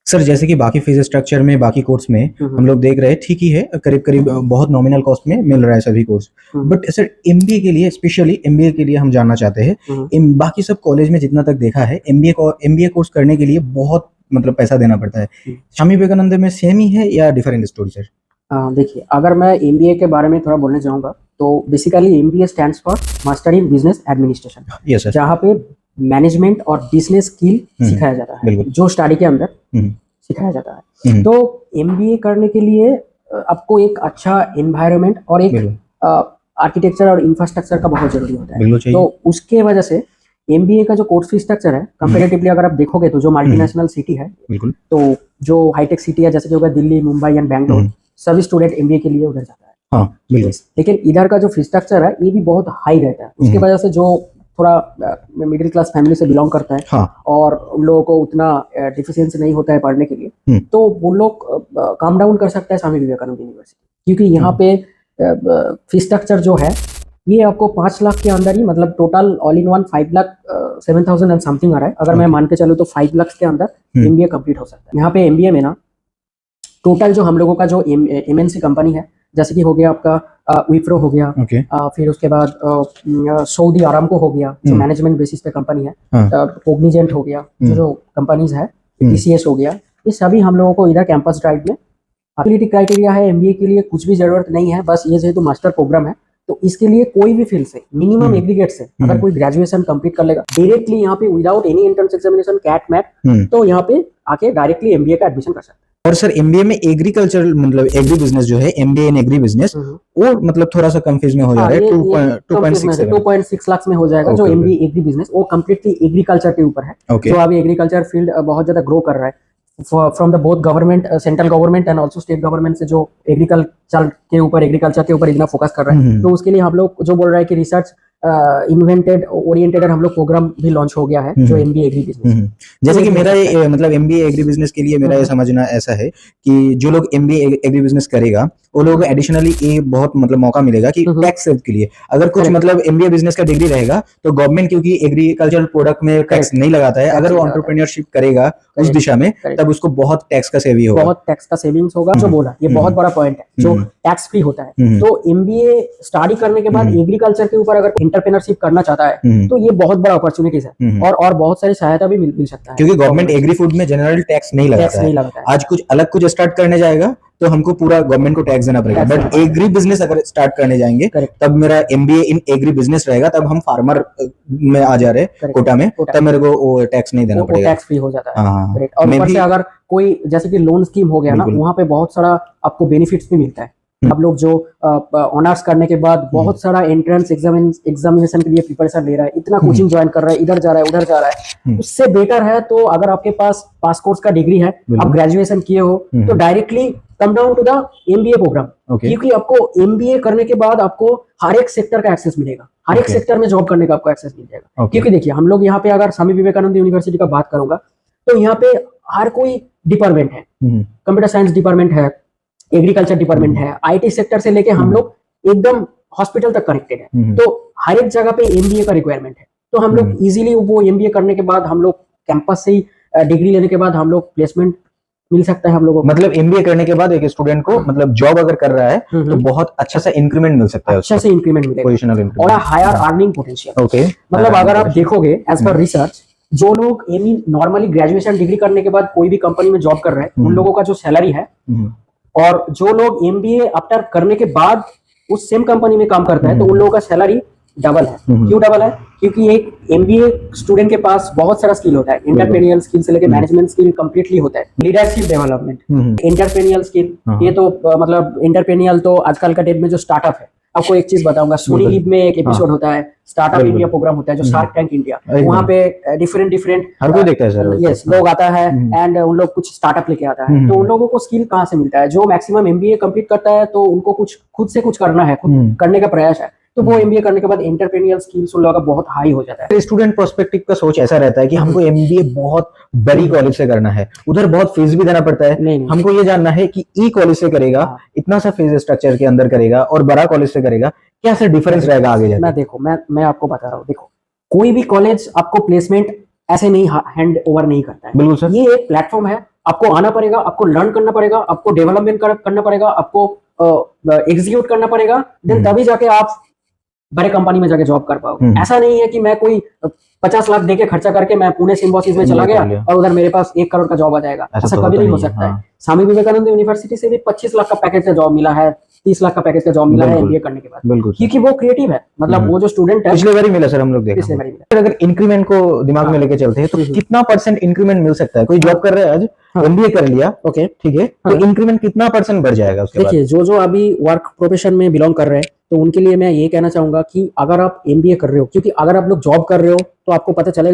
Sir जैसे कि बाकी फीस स्ट्रक्चर में बाकी कोर्स में हम लोग देख रहे हैं ठीक ही है, करीब करीब बहुत नॉमिनल कॉस्ट में मिल रहा है सभी कोर्स। बट सर एमबीए के लिए, स्पेशली एमबीए के लिए हम जानना चाहते हैं, बाकी सब कॉलेज में जितना तक देखा है एमबीए कोर्स करने के लिए बहुत मतलब पैसा देना पड़ता है। स्वामी विवेकानंद में सेम ही है या डिफरेंट स्टोरी सर? देखिए, अगर मैं एमबीए के बारे में थोड़ा बोलना चाहूँगा तो basically MBA stands for master in business administration. Yes sir. जहाँ पे मैनेजमेंट और बिजनेस स्किल सिखाया जाता है, जो स्टडी के अंदर सिखाया जाता है। तो एमबीए करने के लिए आपको एक अच्छा एनवायरनमेंट और एक आर्किटेक्चर और इंफ्रास्ट्रक्चर का बहुत जरूरी होता है। तो उसके वजह से एमबीए का जो कोर्स फी स्ट्रक्चर है कंपैरेटिवली अगर आप देखोगे तो जो मल्टीनेशनल सिटी है, तो जो हाईटेक सिटी है जैसे कि होगा दिल्ली, मुंबई एंड बैंगलोर, सभी स्टूडेंट एमबीए के लिए उधर जाता है। हाँ, बिल्कुल। लेकिन इधर का जो फी स्ट्रक्चर है ये भी बहुत हाई रहता है। उसके वजह से जो थोड़ा मिडिल क्लास फैमिली से बिलोंग करता है, हाँ, और उन लोगों को उतना डिफिशियंसी नहीं होता है पढ़ने के लिए, तो वो लोग काम डाउन कर सकता है स्वामी विवेकानंद यूनिवर्सिटी, क्योंकि यहाँ पे फी स्ट्रक्चर जो है ये आपको 5 लाख के अंदर ही, मतलब total all in one 5,07,000 and something आ रहा है। अगर मैं मान के चलूँ तो 5 लाख के अंदर एमबीए कंप्लीट हो सकता है। यहाँ पे एमबीए में ना टोटल जो हम लोगों का जो एमएनसी कंपनी है, जैसे कि हो गया आपका विप्रो हो गया, फिर उसके बाद सऊदी आरामको हो गया जो मैनेजमेंट बेसिस पे कंपनी है, कोग्निजेंट हो गया जो कंपनीज है, टीसीएस हो गया, ये सभी हम लोगों को इधर कैंपस ड्राइव में एबिलिटी क्राइटेरिया है। एमबीए के लिए कुछ भी जरूरत नहीं है, बस ये जेहेतु मास्टर प्रोग्राम है तो इसके लिए कोई भी फील्ड से मिनिमम एग्रीगेट से अगर कोई ग्रेजुएशन कंप्लीट कर लेगा डायरेक्टली यहाँ पे without any entrance examination CAT MAT, तो यहाँ पे आके डायरेक्टली एमबीए का एडमिशन कर सकता है। और सर एमबीए में एग्रीकल्चर मतलब एग्री बिजनेस जो है, एमबीए इन एग्री बिजनेस, वो मतलब थोड़ा सा कंफ्यूज में हो जा रहा है। 2.6 लाख में हो जाएगा जो एमबीए एग्री बिजनेस, वो कंप्लीटली एग्रीकल्चर के ऊपर है। तो अभी एग्रीकल्चर फील्ड बहुत ज्यादा ग्रो कर रहा है from the both government, central government and also state government से, जो एग्रीकल्चर के ऊपर इतना फोकस कर रहा है। तो उसके लिए हम लोग जो बोल रहा है कि रिसर्च इन्वेंटेड ओरिएंटेड हम लोग प्रोग्राम भी लॉन्च हो गया है जो एमबीए एग्री बिजनेस। जैसे कि मेरा ये मतलब एमबीए एग्री बिजनेस के लिए मेरा ये समझना ऐसा है कि जो लोग एमबीए एग्री बिजनेस करेगा वो लोग एडिशनली ये बहुत मतलब मौका मिलेगा कि टैक्स सेव के लिए, अगर कुछ मतलब एमबीए बिजनेस का डिग्री रहेगा तो गवर्नमेंट क्योंकि एग्रीकल्चरल प्रोडक्ट में टैक्स नहीं लगाता है, अगर वो एंटरप्रेन्योरशिप करेगा उस दिशा में तब उसको बहुत टैक्स का सेविंग होगा, बहुत टैक्स का सेविंग्स होगा। जो बोला ये बहुत बड़ा पॉइंट है, जो टैक्स फ्री होता है। तो एमबीए स्टडी करने के बाद एग्रीकल्चर के ऊपर अगर एंटरप्रेन्योरशिप करना चाहता है तो ये बहुत बड़ा अपॉर्चुनिटीज है, और बहुत सारी सहायता भी मिल सकता है, क्योंकि गवर्नमेंट एग्री फूड में जनरल टैक्स नहीं लगाता है। आज कुछ अलग कुछ स्टार्ट करने जाएगा तो हमको पूरा गवर्नमेंट को टैक्स देना पड़ेगा, बट एग्री बिजनेस अगर स्टार्ट करने जाएंगे तब मेरा एमबीए इन एग्री बिजनेस रहेगा, तब हम फार्मर में आ जा रहे कोटा में, तब मेरे को वो टैक्स नहीं देना पड़ेगा, टैक्स फ्री हो जाता है। और ऊपर से अगर कोई जैसे कि लोन स्कीम हो गया ना, वहाँ पे बहुत सारा आपको बेनिफिट्स भी मिलता है। आप लोग जो ऑनर्स करने के बाद बहुत सारा एंट्रेंस एग्जामिनेशन के लिए प्रिपरेशन ले रहा है, इतना कोचिंग ज्वाइन कर रहा है, इधर जा रहा है उधर जा रहा है, उससे बेटर है तो अगर आपके पास पास कोर्स का डिग्री है, आप ग्रेजुएशन किए हो, तो directly come down to the MBA program, क्योंकि आपको एमबीए करने के बाद आपको हर एक सेक्टर का एक्सेस मिलेगा, हर एक सेक्टर में जॉब करने का आपको एक्सेस मिल जाएगा। क्योंकि देखिए हम लोग यहाँ पे अगर स्वामी विवेकानंद यूनिवर्सिटी का बात करूंगा तो यहाँ पे हर कोई डिपार्टमेंट है, कंप्यूटर साइंस डिपार्टमेंट है, एग्रीकल्चर डिपार्टमेंट है, आईटी सेक्टर से लेके हम लोग एकदम हॉस्पिटल तक कनेक्टेड है। तो हर एक जगह पे एमबीए का रिक्वायरमेंट है, तो हम लोग इजीली वो एमबीए करने के बाद हम लोग कैंपस से ही डिग्री लेने के बाद हम लोग प्लेसमेंट मिल सकता है हम लोगों को। मतलब एमबीए करने के बाद एक स्टूडेंट को मतलब जॉब अगर कर रहा है तो बहुत अच्छा सा इंक्रीमेंट मिल सकता है, अच्छा से इंक्रीमेंट मिलेगा, पोजीशनल इंक्रीमेंट और हायर अर्निंग पोटेंशियल। मतलब अगर आप देखोगे एज पर रिसर्च, जो लोग नॉर्मली ग्रेजुएशन डिग्री करने के बाद कोई भी कंपनी में जॉब कर रहे हैं, उन लोगों का जो सैलरी है, और जो लोग एमबीए आफ्टर करने के बाद उस सेम कंपनी में काम करता है तो उन लोगों का सैलरी डबल है। क्यों डबल है? क्योंकि एक एमबीए स्टूडेंट के पास बहुत सारा स्किल होता है, एंटरप्रेन्योरियल स्किल से लेकर मैनेजमेंट स्किल कंप्लीटली होता है, लीडरशिप डेवलपमेंट, एंटरप्रेन्योरियल स्किल, ये तो मतलब एंटरप्रेन्योरियल तो आजकल का डेट में जो स्टार्टअप है, आपको एक चीज बताऊंगा, सोनी लिव में एक एपिसोड होता है, स्टार्टअप इंडिया प्रोग्राम होता है जो शार्क टैंक इंडिया, वहाँ पे डिफरेंट हर कोई देखता है सर, यस, लोग आता है एंड उन लोग कुछ स्टार्टअप लेके आता है। तो उन लोगों को स्किल कहाँ से मिलता है? जो मैक्सिमम एमबीए कंप्लीट करता है तो उनको कुछ खुद से कुछ करना है, खुद करने का प्रयास है, तो वो एमबीए करने के बाद एंटरप्रेन्योरियल स्किल्स उन लोगों का बहुत हाई हो जाता है। स्टूडेंट पर्सपेक्टिव का सोच ऐसा रहता है कि हमको एमबीए बहुत बड़ी कॉलेज से करना है, उधर बहुत फीस भी देना पड़ता है। नहीं, हमको ये जानना है कि ई कॉलेज से करेगा, इतना सा फीस स्ट्रक्चर के अंदर करेगा, और बड़ा कॉलेज से करेगा, क्या सर डिफरेंस रहेगा आगे जाके? मैं देखो मैं आपको बता रहा हूँ, देखो कोई भी कॉलेज आपको प्लेसमेंट ऐसे नहीं हैंड ओवर नहीं करता है। बिल्कुल सर। ये एक प्लेटफॉर्म है आपको आना पड़ेगा, आपको लर्न करना पड़ेगा, आपको डेवलपमेंट करना पड़ेगा, आपको एग्जीक्यूट करना पड़ेगा, देन तभी जाके आप बड़े कंपनी में जाके जॉब कर पाओगे। ऐसा नहीं है कि मैं कोई 50 लाख देके खर्चा करके मैं पुणे सिम्बोसिस में चला गया और उधर मेरे पास 1 करोड़ का जॉब आ जाएगा, ऐसा कभी नहीं हो सकता है। स्वामी विवेकानंद यूनिवर्सिटी से भी 25 लाख का पैकेज का जॉब मिला है, 30 लाख का पैकेज का जॉब मिला है एमबीए करने के बाद, क्योंकि वो क्रिएटिव है। मतलब वो जो स्टूडेंट है, पिछले बार ही मिला सर, हम लोग देखे पिछले बार ही मिला। अगर इंक्रीमेंट को दिमाग में लेके चलते हैं तो कितना % इंक्रीमेंट मिल सकता है? कोई जॉब कर रहा है आज, एमबीए कर लिया, ओके ठीक है, तो इंक्रीमेंट कितना % बढ़ जाएगा उसके बाद? देखिए, जो अभी वर्क प्रोफेशन में बिलोंग कर रहे हैं, तो उनके लिए मैं ये कहना चाहूंगा कि अगर आप एमबीए कर रहे हो, क्योंकि अगर आप लोग जॉब कर रहे हो तो आपको पता चल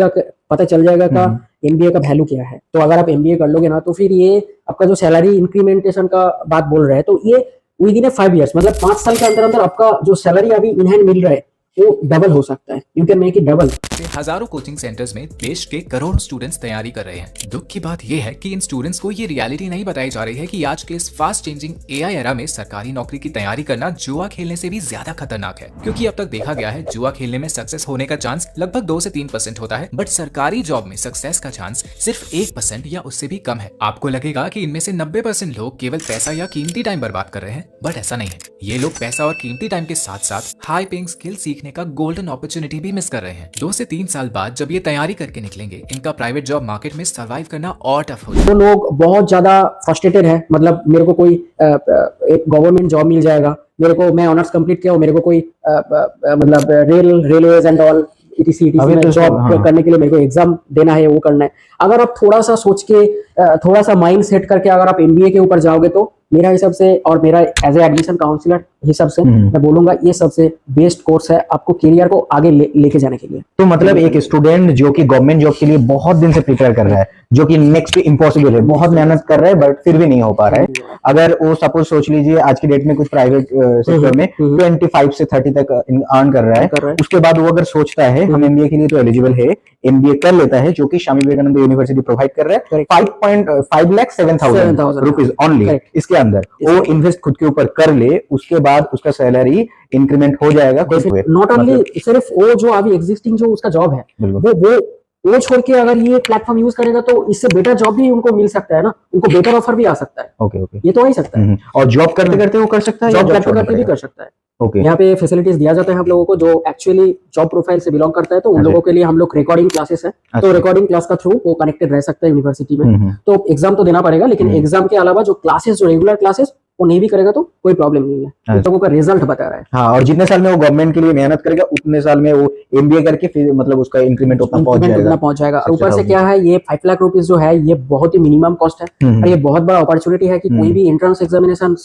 जाएगा का एमबीए का वैल्यू क्या है। तो अगर आप एमबीए कर लोगे ना, तो फिर ये आपका जो सैलरी इंक्रीमेंटेशन का बात बोल रहे हैं, तो ये विद इन 5 years, मतलब 5 साल के अंदर अंदर आपका जो सैलरी अभी इन हैंड मिल रहा है वो डबल हो सकता है। You can make it double. हजारों कोचिंग सेंटर्स में देश के करोड़ों स्टूडेंट्स तैयारी कर रहे हैं। दुख की बात यह है कि इन स्टूडेंट्स को ये रियलिटी नहीं बताई जा रही है कि आज के इस फास्ट चेंजिंग एआई एरा में सरकारी नौकरी की तैयारी करना जुआ खेलने से भी ज्यादा खतरनाक है। क्योंकि अब तक देखा गया है जुआ खेलने में सक्सेस होने का चांस लगभग 2 से 3% होता है, बट सरकारी जॉब में सक्सेस का चांस सिर्फ 1% या उससे भी कम है। आपको लगेगा कि इनमें से 90% लोग केवल पैसा या कीमती टाइम बर्बाद कर रहे हैं, बट ऐसा नहीं है। ये लोग पैसा और कीमती टाइम के साथ साथ हाई पेइंग स्किल सीखने का गोल्डन अपॉर्चुनिटी भी मिस कर रहे हैं। 2 से 3 साल बाद जब ये तैयारी करके निकलेंगे, इनका प्राइवेट जॉब मार्केट में सर्वाइव करना और टफ हो जाएगा। तो लोग बहुत ज्यादा फ्रस्ट्रेटेड है, मतलब मेरे को कोई एक गवर्नमेंट जॉब मिल जाएगा, मेरे को, मैं ऑनर्स कंप्लीट किया हूँ, मेरे को कोई मतलब रेलवेज एंड ऑल ETC में जॉब करने के लिए मेरे को एग्जाम देना है, वो करना है। अगर आप थोड़ा सा सोच के, थोड़ा सा माइंड सेट करके अगर आप एमबीए के ऊपर जाओगे, तो मेरा हिसाब से और मेरा एज ए एडमिशन काउंसलर हिसाब से मैं बोलूंगा ये सबसे बेस्ट कोर्स है आपको करियर को आगे लेके जाने के लिए। तो मतलब एक स्टूडेंट जो कि गवर्नमेंट जॉब के लिए बहुत दिन से प्रिपेयर कर रहा है, जो कि नेक्स्ट इम्पॉसिबल है, बहुत मेहनत कर रहा है बट फिर भी नहीं हो पा रहा है, अगर वो सपोज सोच लीजिए आज की डेट में कुछ प्राइवेट सेक्टर में 25 से 30 तक अर्न कर रहा है, उसके बाद वो अगर सोचता है हम एमबीए के लिए तो एलिजिबल है, एमबीए कर लेता है, जो कि स्वामी विवेकानंद यूनिवर्सिटी प्रोवाइड कर रहा है 5.5 रुपीज ओनली, इसके अंदर वो इन्वेस्ट खुद के ऊपर कर ले, उसके बाद उसका सैलरी इंक्रीमेंट हो जाएगा। नॉट ओनली सिर्फ वो जो अभी एग्जिस्टिंग जो उसका जॉब है, वो छोड़ के अगर ये प्लेटफॉर्म यूज करेगा तो इससे बेटर जॉब भी उनको मिल सकता है ना, उनको बेटर ऑफर भी आ सकता है। ओके, ये तो आ ही सकता है। और जॉब करते करते वो कर सकता है, जॉब करते करते भी कर सकता है। यहाँ पे फैसिलिटीज दिया जाता है हम लोगों को जो एक्चुअली जॉब प्रोफाइल से बिलोंग करता है, तो उन लोगों के लिए हम लोग रिकॉर्डिंग क्लासेस है, तो रिकॉर्डिंग क्लास का थ्रू वो कनेक्टेड रह सकता है यूनिवर्सिटी में। तो एग्जाम तो देना पड़ेगा, लेकिन एग्जाम के अलावा जो क्लासेस, जो रेगुलर क्लासेस वो नहीं भी करेगा तो कोई प्रॉब्लम नहीं है। लोगों का रिजल्ट बता रहा है। हाँ, और जितने साल में वो गवर्नमेंट के लिए मेहनत करेगा उतने साल में वो एमबीए करके फिर मतलब उसका इंक्रीमेंट उतना पहुंच जाएगा। ऊपर से क्या है, ये 5 लाख रुपीज जो है ये बहुत ही मिनिमम कॉस्ट है, और ये बहुत बड़ा अपॉर्चुनिटी है कि कोई भी एंट्रेंस एग्जामिनेशन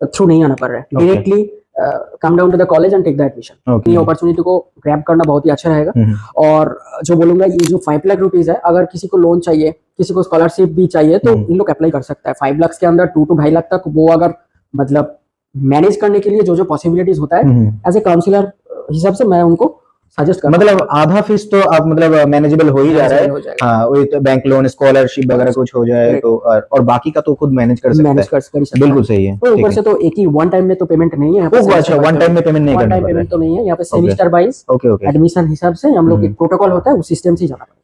थ्रू नहीं आना पड़ रहा है, directly come down to the college and take the admission. ये अपॉर्चुनिटी को ग्रैब करना बहुत ही अच्छा रहेगा। और जो बोलूंगा, ये जो 5 लाख रुपीज है, अगर किसी को लोन चाहिए, किसी को स्कॉलरशिप भी चाहिए, तो इन लोग अप्लाई कर सकता है। 5 लाख के अंदर 2 to 2.5 लाख तक वो अगर मतलब मैनेज करने के लिए जो पॉसिबिलिटीज होता है, एज ए काउंसलर हिसाब से मैं उनको सजेस्ट करता मतलब आधा फीस तो आप मतलब मैनेजेबल हो ही जा रहा है। हाँ, वही तो बैंक लोन, स्कॉलरशिप वगैरह कुछ हो जाए तो, और बाकी का तो खुद मैनेज कर सकता है। बिल्कुल सही है। तो ऊपर से तो एक ही वन टाइम में तो पेमेंट नहीं है। अच्छा, वन टाइम में पेमेंट नहीं करना पड़ेगा। पेमेंट तो नहीं है यहाँ पे, सेमेस्टर वाइज एडमिशन हिसाब से हम लोग एक प्रोटोकॉल होता है, उस सिस्टम से जाना पड़ेगा।